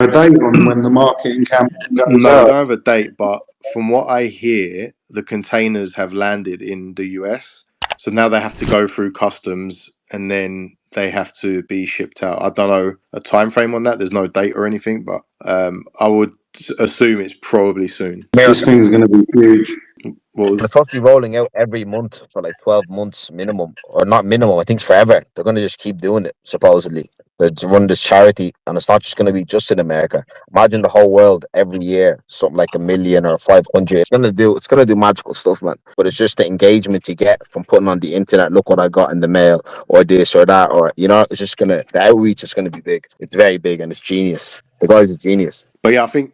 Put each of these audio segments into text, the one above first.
a date on when the marketing campaign goes No, we out? don't have a date, but from what I hear, the containers have landed in the US. So now they have to go through customs and then they have to be shipped out. I don't know a time frame on that. There's no date or anything, but I would assume it's probably soon. This thing's going to be huge. It's supposed to be rolling out every month for like 12 months minimum, or not minimum, I think it's forever. They're going to just keep doing it, supposedly. They're to run this charity, and it's not just going to be just in America. Imagine the whole world every year, something like 1 million or 500. It's going to do magical stuff, man. But it's just the engagement you get from putting on the internet, look what I got in the mail, or this or that, or, you know, it's just the outreach is going to be big. It's very big, and it's genius. The guy's a genius. But yeah, I think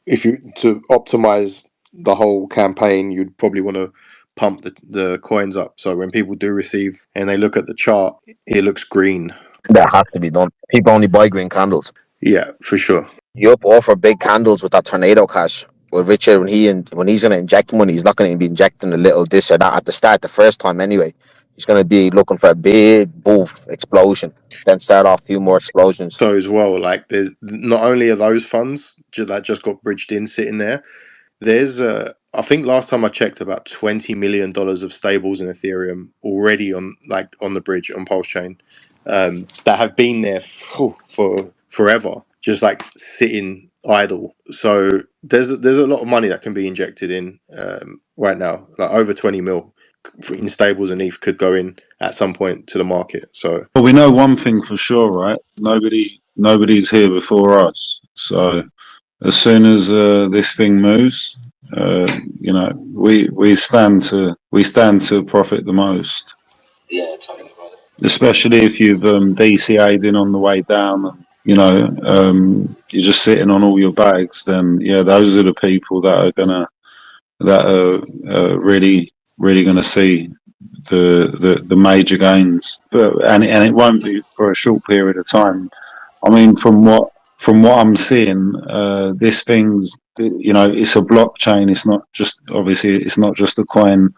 if you to optimize the whole campaign, you'd probably want to pump the coins up. So when people do receive and they look at the chart, it looks green. That has to be done. People only buy green candles. Yeah, for sure. You offer big candles with that tornado cash. With Richard, when he's going to inject money, he's not going to be injecting a little this or that at the start, the first time anyway. He's going to be looking for a big boof explosion, then start off a few more explosions. So as well, like there's not only are those funds that just got bridged in sitting there, there's I think last time I checked about $20 million of stables in Ethereum already on the bridge on Pulsechain that have been there for forever, just like sitting idle. So there's a lot of money that can be injected in right now, like over 20 mil in stables and ETH could go in at some point to the market. So, but we know one thing for sure, right? Nobody's here before us. So as soon as this thing moves, you know, we stand to profit the most. Yeah, tell me about it. Especially if you've DCA'd in on the way down, and, you know, you're just sitting on all your bags. Then yeah, those are the people that are really gonna see the major gains. But and it won't be for a short period of time. I mean, from what I'm seeing, this thing's, you know, it's a blockchain. It's not just a coin.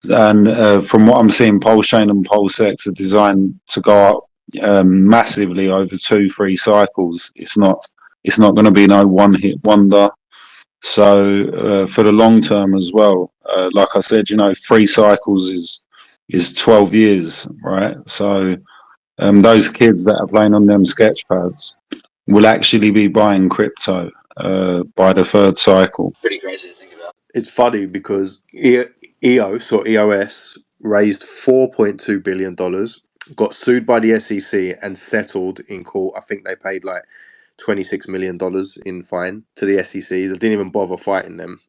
And from what I'm seeing, Pulsechain and Pulsex are designed to go up massively over 2-3 cycles. It's not going to be no one-hit wonder. So for the long term as well, like I said, you know, 3 cycles is 12 years, right? So those kids that are playing on them sketch pads will actually be buying crypto by the 3rd cycle. Pretty crazy to think about. it's funny because EOS or EOS raised $4.2 billion, got sued by the SEC and settled in court. I think they paid like $26 million in fine to the SEC. They didn't even bother fighting them.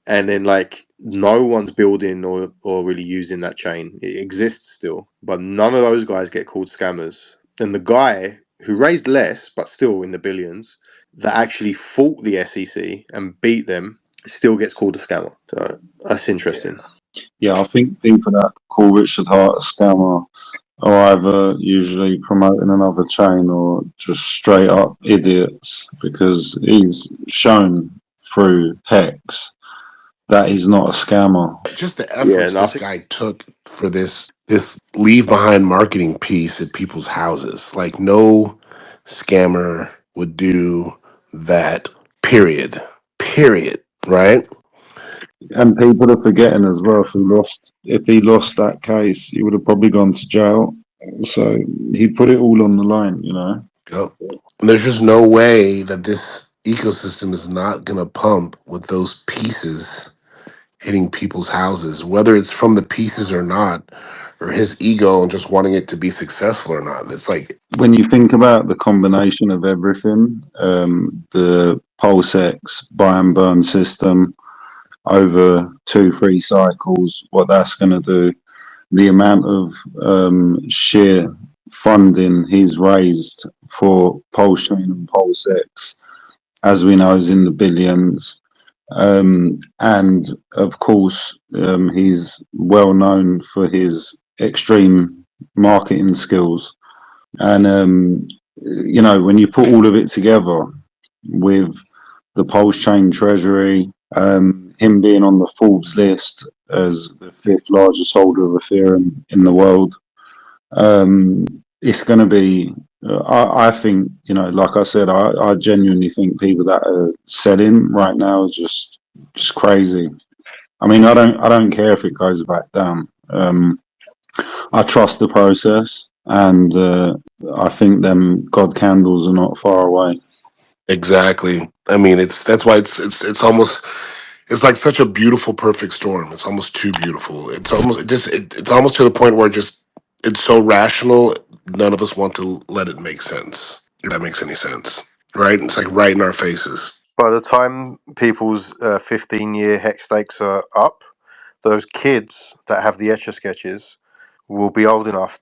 And then like no one's building or really using that chain. It exists still, but none of those guys get called scammers. And the guy who raised less, but still in the billions, that actually fought the SEC and beat them, still gets called a scammer. So that's interesting. Yeah, I think people that call Richard Hart a scammer are either usually promoting another chain or just straight up idiots, because he's shown through Hex that he's not a scammer. Just the efforts this guy took for this leave behind marketing piece at people's houses. Like no scammer would do that. Period. Right? And people are forgetting as well, if he lost that case, he would have probably gone to jail. So he put it all on the line, you know. Yep. And there's just no way that this ecosystem is not gonna pump with those pieces hitting people's houses, whether it's from the pieces or not, or his ego and just wanting it to be successful or not. It's like, when you think about the combination of everything, the Pulsex buy and burn system over 2-3 cycles, what that's going to do, the amount of sheer funding he's raised for Pulsechain and Pulsex, as we know, is in the billions. And of course, he's well known for his extreme marketing skills. And, you know, when you put all of it together with the Pulsechain treasury, him being on the Forbes list as the 5th largest holder of Ethereum in the world, it's going to be I think, like I said, I genuinely think people that are selling right now are just crazy. I mean, I don't care if it goes back down. I trust the process, and I think them God candles are not far away. Exactly. I mean, that's why it's almost it's like such a beautiful, perfect storm. It's almost too beautiful. It's almost to the point where it's so rational. None of us want to let it make sense. If that makes any sense, right? It's like right in our faces. By the time people's 15-year hex stakes are up, those kids that have the etch a sketches will be old enough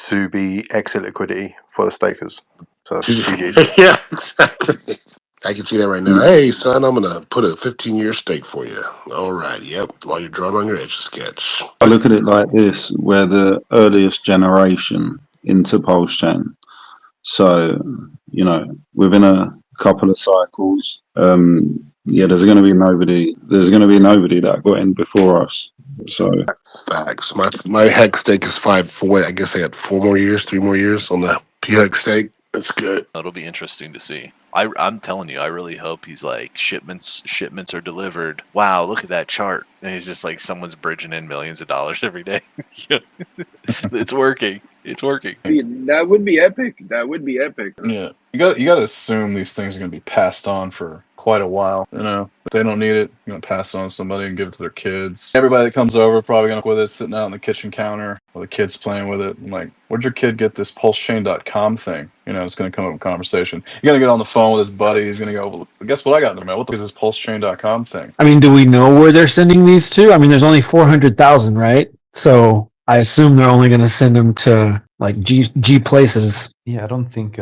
to be exit liquidity for the stakers. So GG. Yeah, exactly. I can see that right now. Hey, son, I'm gonna put a 15-year stake for you. All right. Yep. While you're drawing on your edge sketch. I look at it like this: we're the earliest generation into Pulsechain. So, within a couple of cycles, yeah, there's going to be nobody that got in before us. So, Facts. My hex stake is 5 4. I guess I had 4 more years, 3 more years on the P hex stake. That's good. It'll be interesting to see. I'm telling you, I really hope he's like shipments are delivered. Wow, look at that chart. And he's just like someone's bridging in millions of dollars every day. It's working. It's working. That would be epic. That would be epic. Yeah, you got to assume these things are going to be passed on for quite a while. If they don't need it, you're going to pass it on to somebody and give it to their kids. Everybody that comes over probably going to with it, sitting out on the kitchen counter while the kid's playing with it. And like, where'd your kid get this pulsechain.com thing? It's going to come up in conversation. You're going to get on the phone with his buddy. He's going to go, well, guess what I got in the mail? What the is this pulsechain.com thing? I mean, do we know where they're sending these to? I mean, there's only 400,000, right? So I assume they're only going to send them to like G places. Yeah, I don't think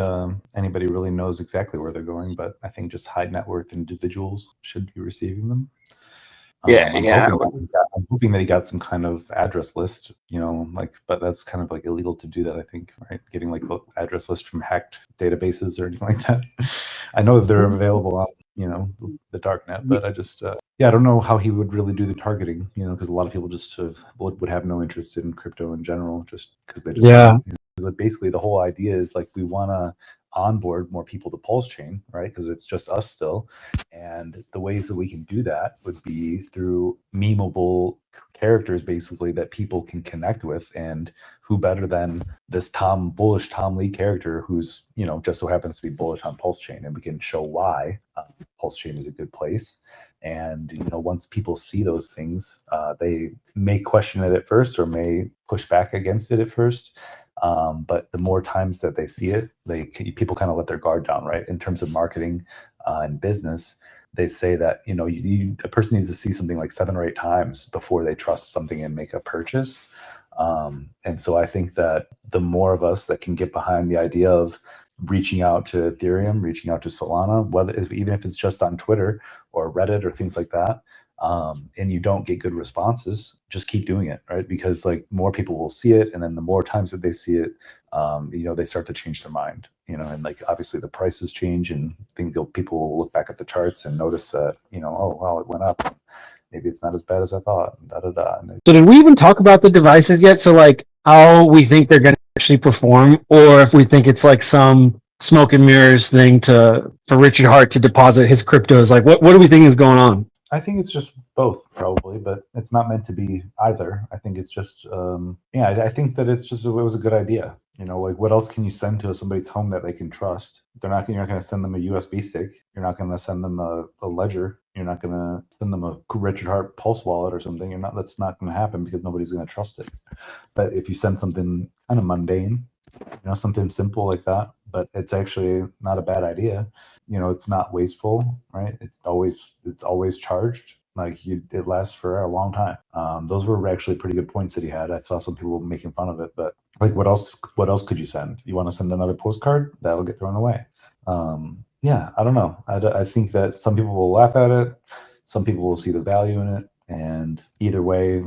anybody really knows exactly where they're going, but I think just high net worth individuals should be receiving them. I'm hoping that he got some kind of address list, but that's kind of like illegal to do that, I think, right? Getting like the address list from hacked databases or anything like that. I know that they're available on, the darknet, but I just, I don't know how he would really do the targeting, because a lot of people just would have no interest in crypto in general, just because they just, like basically the whole idea is like we want to onboard more people to Pulsechain, right? Because it's just us still. And the ways that we can do that would be through memeable characters, basically, that people can connect with. And who better than this bullish Tom Lee character who's, just so happens to be bullish on Pulsechain, and we can show why Pulsechain is a good place. And, once people see those things, they may question it at first or may push back against it at first. But the more times that they see it, people kind of let their guard down, right? In terms of marketing and business, they say that a person needs to see something like 7 or 8 times before they trust something and make a purchase. And so I think that the more of us that can get behind the idea of reaching out to Ethereum, reaching out to Solana, even if it's just on Twitter or Reddit or things like that, and you don't get good responses, just keep doing it, right? Because like more people will see it, and then the more times that they see it, they start to change their mind, and like obviously the prices change, and people will look back at the charts and notice that, oh wow, it went up. Maybe it's not as bad as I thought. So did we even talk about the devices yet? So like how we think they're going to actually perform, or if we think it's like some smoke and mirrors thing for Richard Hart to deposit his cryptos? Like what do we think is going on? I think it's just both, probably, but it's not meant to be either. I think it's just, I think that it was a good idea. Like what else can you send to somebody's home that they can trust? You're not going to send them a USB stick. You're not going to send them a ledger. You're not going to send them a Richard Hart Pulse wallet or something. That's not going to happen because nobody's going to trust it. But if you send something kind of mundane, something simple like that, but it's actually not a bad idea. It's not wasteful, right? It's always charged. Like it lasts for a long time. Those were actually pretty good points that he had. I saw some people making fun of it, but like, what else could you send? You want to send another postcard? That'll get thrown away. I don't know. I think that some people will laugh at it. Some people will see the value in it. And either way,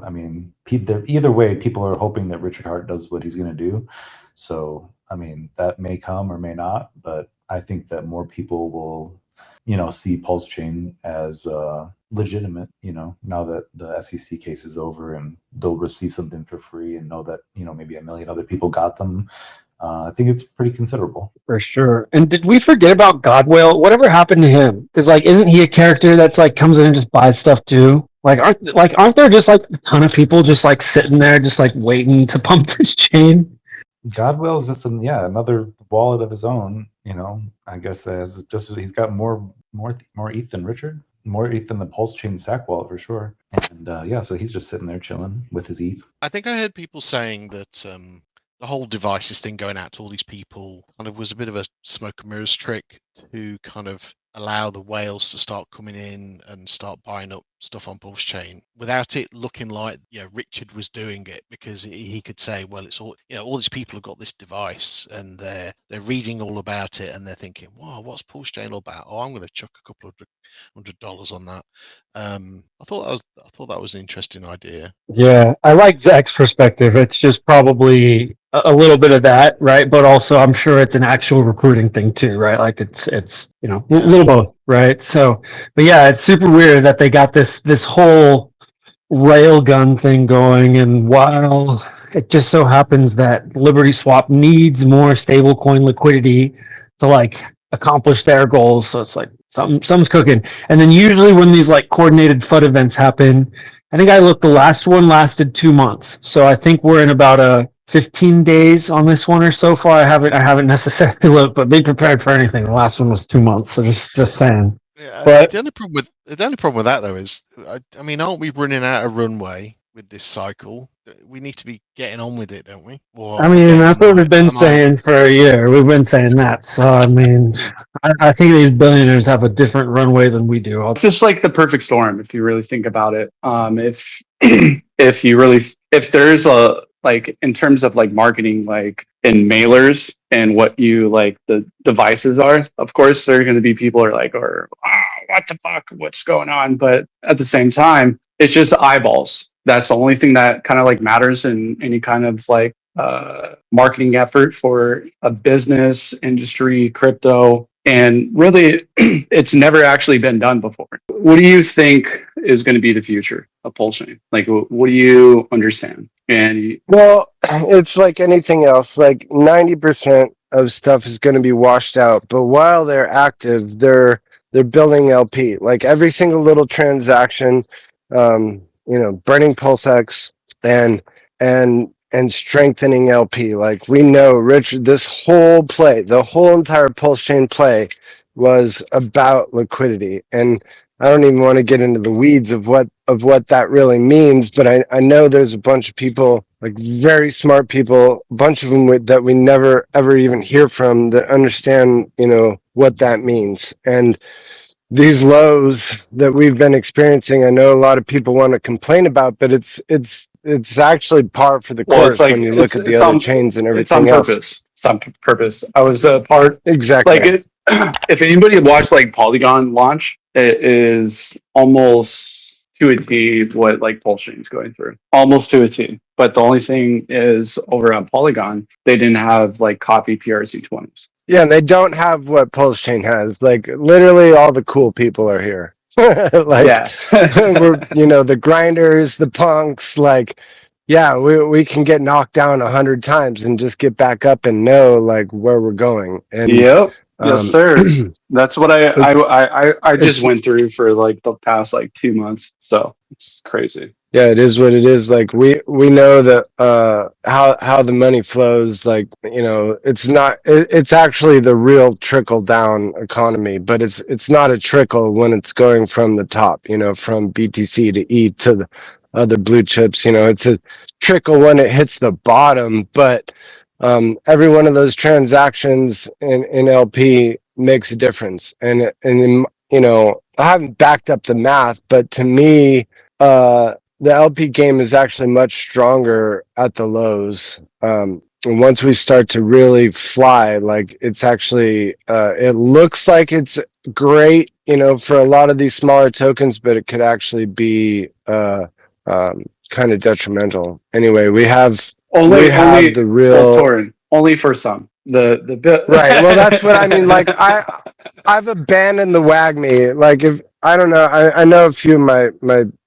people are hoping that Richard Hart does what he's going to do. So, that may come or may not, but I think that more people will, see Pulsechain as legitimate, now that the SEC case is over, and they'll receive something for free and know that, maybe a million other people got them. I think it's pretty considerable. For sure. And did we forget about Godwell? Whatever happened to him? Because like, isn't he a character that's like comes in and just buys stuff too? Aren't there just like a ton of people just like sitting there just like waiting to pump this chain? Godwell's just another wallet of his own. I guess he's got more ETH than Richard, more ETH than the Pulsechain Sac wallet for sure. And so he's just sitting there chilling with his ETH. I think I heard people saying that the whole devices thing going out to all these people kind of was a bit of a smoke and mirrors trick to kind of allow the whales to start coming in and start buying up stuff on Pulsechain without it looking like Richard was doing it, because he could say, well, it's all all these people have got this device and they're reading all about it and they're thinking, wow, what's Pulsechain all about? Oh, I'm going to chuck a couple of $100 on that. I thought that was an interesting idea. Yeah, I like Zach's perspective. It's just probably a little bit of that, right? But also, I'm sure it's an actual recruiting thing too, right? Like it's a little both, right? So, but yeah, it's super weird that they got this whole railgun thing going, and while it just so happens that Liberty Swap needs more stablecoin liquidity to like accomplish their goals, so it's like something's cooking. And then usually when these like coordinated FUD events happen, I think I looked, the last one lasted 2 months, so I think we're in about 15 days on this one or so far. I haven't necessarily looked, but be prepared for anything. The last one was 2 months, so just saying. Yeah, But the only problem with that though is, I mean, aren't we running out of runway with this cycle? We need to be getting on with it, don't we? I mean, that's what we've been saying for a year. We've been saying that. So, I mean, I think these billionaires have a different runway than we do. It's just like the perfect storm, if you really think about it. If there's a, like, in terms of like marketing, like in mailers and what you like the devices are, of course, there are going to be people are like, what the fuck, what's going on? But at the same time, it's just eyeballs. That's the only thing that kind of like matters in any kind of like marketing effort for a business, industry, crypto. And really, it's never actually been done before. What do you think is going to be the future of Pulsechain? Like, what do you understand? Well, it's like anything else. Like 90% of stuff is going to be washed out. But while they're active, they're building LP. Like every single little transaction, burning Pulsex and strengthening LP. Like we know, Rich, this whole play, the whole entire Pulsechain play was about liquidity. And I don't even want to get into the weeds of what that really means, but I know there's a bunch of people, like very smart people, a bunch of them that we never ever even hear from, that understand, what that means. And these lows that we've been experiencing, I know a lot of people want to complain about, but it's actually par for the course when you look at the other chains and everything else. It's on purpose. I was a part. Exactly. Like, if anybody watched like Polygon launch, it is almost to a T what like Pulsechain is going through. Almost to a T. But the only thing is, over on Polygon, they didn't have like copy PRC20s. Yeah, and they don't have what Pulsechain has. Like literally all the cool people are here. Like we're, the grinders, the punks, like, yeah, we can get knocked down 100 times and just get back up and know like where we're going. And yep. Yes, sir. That's what I just went through for like the past like 2 months. So it's crazy. Yeah, it is what it is. Like we know that how the money flows. Like it's actually the real trickle down economy, but it's not a trickle when it's going from the top. From BTC to E to the other blue chips. It's a trickle when it hits the bottom, but every one of those transactions in LP makes a difference. And I haven't backed up the math, but to me, the LP game is actually much stronger at the lows. And once we start to really fly, like it's actually, it looks like it's great, for a lot of these smaller tokens, but it could actually be kind of detrimental. Anyway, we have the real Torin, only for some. The bit right. Well, that's what I mean. Like I've abandoned the WAGMI. Like if I don't know, I know a few of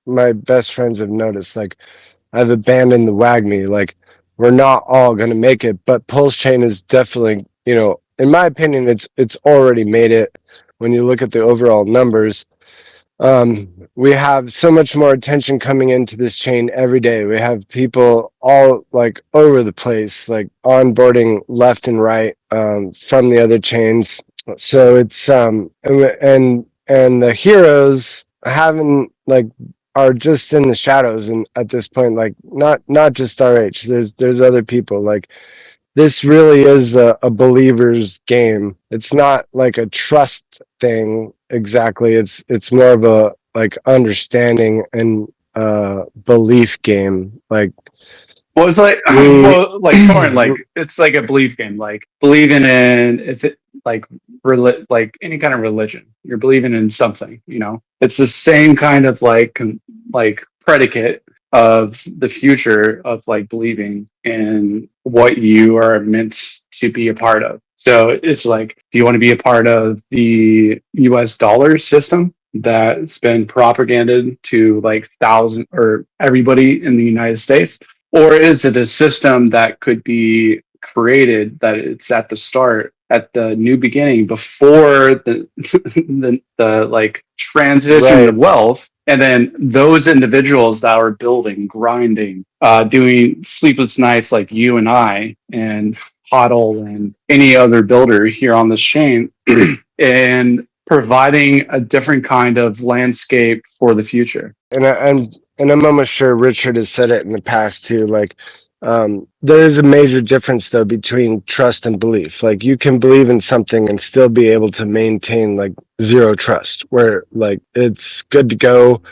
my best friends have noticed. Like I've abandoned the WAGMI. Like we're not all going to make it, but Pulsechain is definitely, in my opinion, it's already made it. When you look at the overall numbers, we have so much more attention coming into this chain every day. We have people all like over the place, like onboarding left and right, from the other chains. So it's and the heroes haven't like are just in the shadows, and at this point, like not just RH. There's other people. Like, this really is a believer's game. It's not like a trust thing exactly. It's more of a like understanding and belief game. Like, Well, it's like, we well, like Torrent, like it's like a belief game, like believing in if it like like any kind of religion, you're believing in something, It's the same kind of like predicate of the future of like believing in what you are meant to be a part of. So it's like, do you want to be a part of the US dollar system that's been propagated to like thousands or everybody in the United States? Or is it a system that could be created that it's at the start, at the new beginning, before the the like transition to right. wealth, and then those individuals that are building, grinding, doing sleepless nights like you and I and Hodl and any other builder here on this chain, and providing a different kind of landscape for the future. And I'm almost sure Richard has said it in the past too. Like, there is a major difference though between trust and belief. Like, you can believe in something and still be able to maintain like zero trust, where like it's good to go.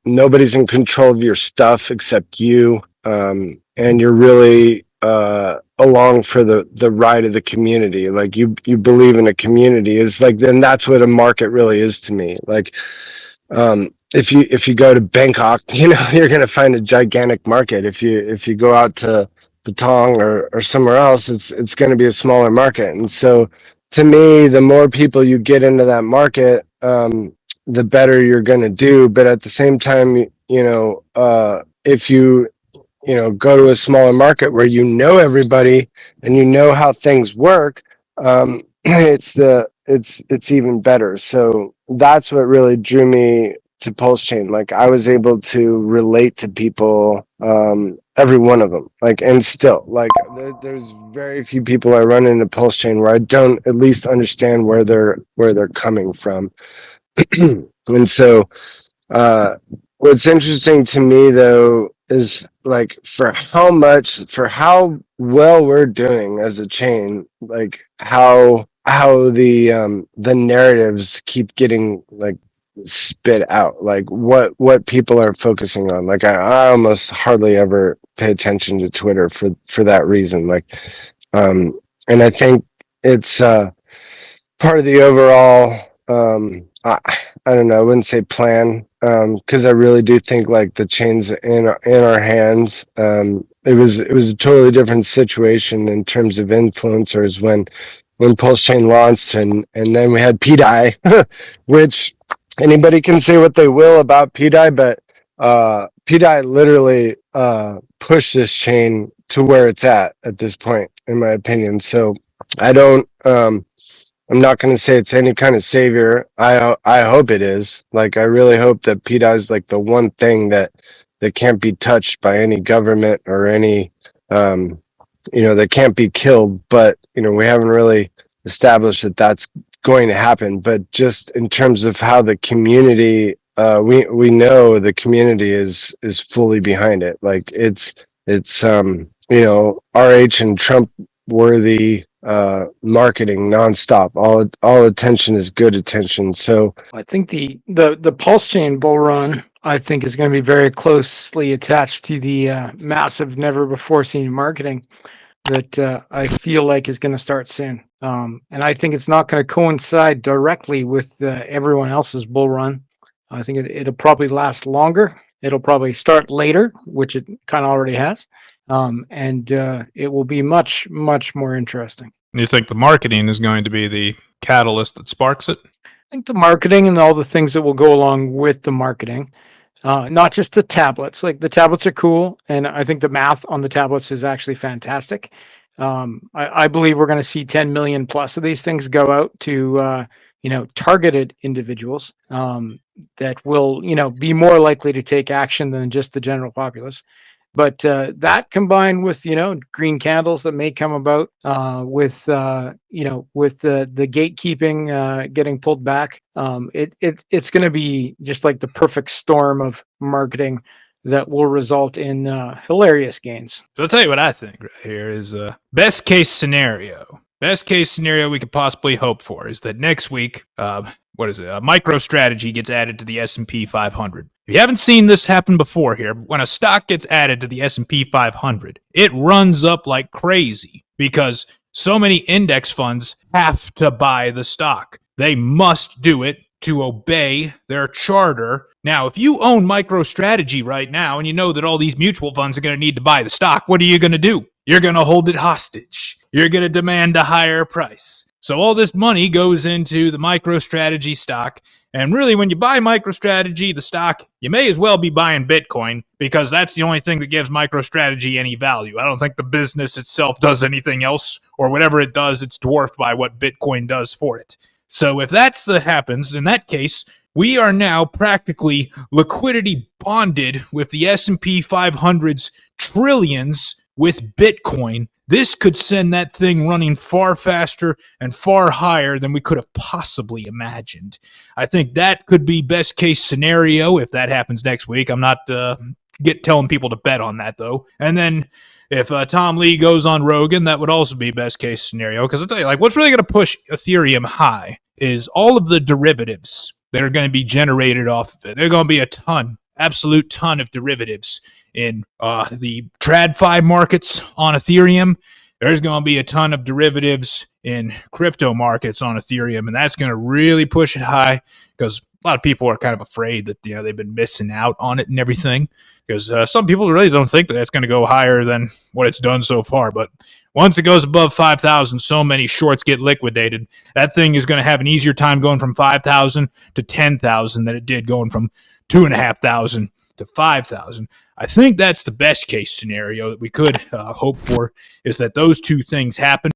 Nobody's in control of your stuff except you. And you're really along for the ride of the community. Like, you believe in a community is like, then that's what a market really is to me. Like, if you go to Bangkok, you're going to find a gigantic market. If you go out to Patong or somewhere else, it's going to be a smaller market. And so, to me, the more people you get into that market, the better you're going to do. But at the same time, if go to a smaller market where everybody and how things work, it's even better. So that's what really drew me to Pulsechain. Like, I was able to relate to people, every one of them. Like, and still, like, there's very few people I run into Pulsechain where I don't at least understand where they're coming from. And so, what's interesting to me though is like, for how well we're doing as a chain, like how the narratives keep getting like spit out, like what people are focusing on. Like, I almost hardly ever pay attention to Twitter for that reason. Like, and I think it's part of the overall, I don't know, I wouldn't say plan, because I really do think like the chain's in our hands. It was a totally different situation in terms of influencers when Pulsechain launched, and then we had pdai, which anybody can say what they will about pdai, but pdai literally pushed this chain to where it's at this point, in my opinion. So I don't I'm not going to say it's any kind of savior. I hope it is. Like, I really hope that PETA is like the one thing that can't be touched by any government or any, that can't be killed. But we haven't really established that that's going to happen. But just in terms of how the community, we know the community is fully behind it. Like, it's RH and Trump worthy marketing nonstop. All attention is good attention. So I think the pulse chain bull run, I think, is going to be very closely attached to the massive, never before seen marketing that I feel like is going to start soon. And I think it's not going to coincide directly with everyone else's bull run. I think it'll probably last longer. It'll probably start later, which it kind of already has. And it will be much, much more interesting. You think the marketing is going to be the catalyst that sparks it? I think the marketing and all the things that will go along with the marketing. not just the tablets. Like the tablets are cool, and I think the math on the tablets is actually fantastic. I believe we're going to see 10 million plus of these things go out to targeted individuals that will be more likely to take action than just the general populace. But that combined with green candles that may come about with the gatekeeping getting pulled back, it's going to be just like the perfect storm of marketing that will result in hilarious gains. So I'll tell you what I think right here is best case scenario. Best case scenario we could possibly hope for is that next week, MicroStrategy gets added to the S&P 500. If you haven't seen this happen before here, when a stock gets added to the S&P 500, it runs up like crazy because so many index funds have to buy the stock. They must do it to obey their charter. Now, if you own MicroStrategy right now and you know that all these mutual funds are going to need to buy the stock, what are you going to do? You're going to hold it hostage. You're going to demand a higher price. So all this money goes into the MicroStrategy stock. And really, when you buy MicroStrategy, the stock, you may as well be buying Bitcoin because that's the only thing that gives MicroStrategy any value. I don't think the business itself does anything else, or whatever it does, it's dwarfed by what Bitcoin does for it. So if that's the happens, in that case, we are now practically liquidity bonded with the S&P 500's trillions with Bitcoin. This could send that thing running far faster and far higher than we could have possibly imagined. I think that could be best case scenario if that happens next week. I'm not telling people to bet on that, though. And then if Tom Lee goes on Rogan, that would also be best case scenario. Because I'll tell you, like, what's really going to push Ethereum high is all of the derivatives that are going to be generated off of it. There are going to be a ton, absolute ton of derivatives in the TradFi markets on Ethereum. There's going to be a ton of derivatives in crypto markets on Ethereum, and that's going to really push it high because a lot of people are kind of afraid that they've been missing out on it and everything. Because some people really don't think that it's going to go higher than what it's done so far. But once it goes above 5,000, so many shorts get liquidated. That thing is going to have an easier time going from 5,000 to 10,000 than it did going from 2,500 to 5,000. I think that's the best case scenario that we could hope for, is that those two things happen.